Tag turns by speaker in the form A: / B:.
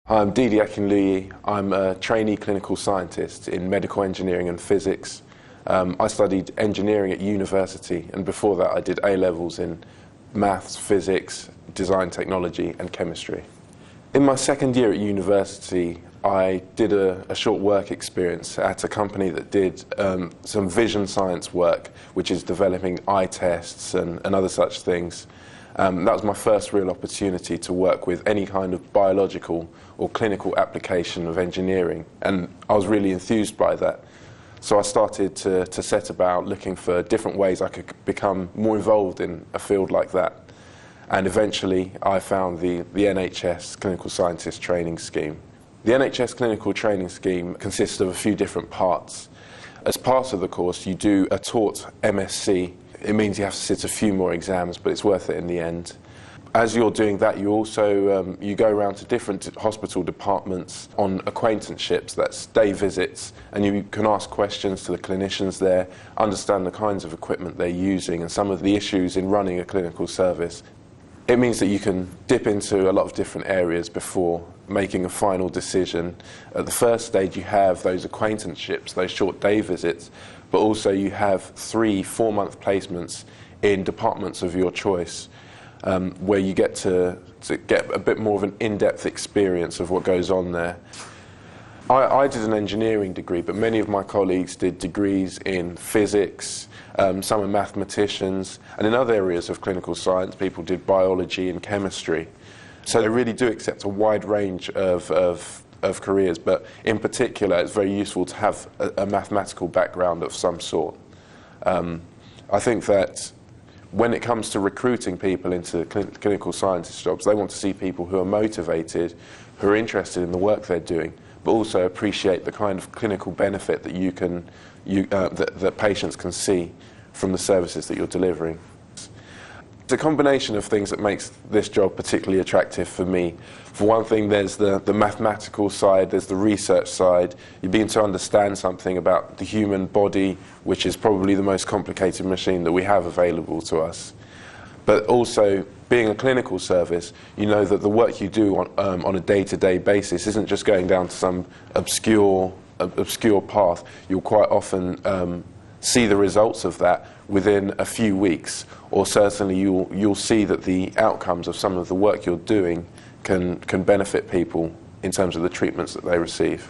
A: I'm Didi Akinluyi. I'm a Trainee Clinical Scientist in Medical Engineering and Physics. I studied engineering at university, and before that I did A-levels in maths, physics, design technology and chemistry. In my second year at university, I did a short work experience at a company that did some vision science work, which is developing eye tests and other such things. That was my first real opportunity to work with any kind of biological or clinical application of engineering, and I was really enthused by that. So I started to set about looking for different ways I could become more involved in a field like that. And eventually I found the NHS Clinical Scientist Training Scheme. The NHS Clinical Training Scheme consists of a few different parts. As part of the course you do a taught MSc. It means you have to sit a few more exams, but it's worth it in the end. As you're doing that, you also you go around to different hospital departments on acquaintanceships, that's day visits, and you can ask questions to the clinicians there, understand the kinds of equipment they're using and some of the issues in running a clinical service. It means that you can dip into a lot of different areas before making a final decision. At the first stage you have those acquaintanceships, those short day visits, but also you have 3-4-month placements in departments of your choice, where you get to get a bit more of an in-depth experience of what goes on there. I did an engineering degree, but many of my colleagues did degrees in physics, some are mathematicians, and in other areas of clinical science people did biology and chemistry. So they really do accept a wide range of careers, but in particular it's very useful to have a mathematical background of some sort. I think that when it comes to recruiting people into clinical scientist jobs, they want to see people who are motivated, who are interested in the work they're doing, but also appreciate the kind of clinical benefit that that patients can see from the services that you're delivering. It's a combination of things that makes this job particularly attractive for me. For one thing, there's the mathematical side, there's the research side. You begin to understand something about the human body, which is probably the most complicated machine that we have available to us. But also, being a clinical service, you know that the work you do on a day-to-day basis isn't just going down to some obscure path. You'll quite often see the results of that within a few weeks, or certainly you'll see that the outcomes of some of the work you're doing can benefit people in terms of the treatments that they receive.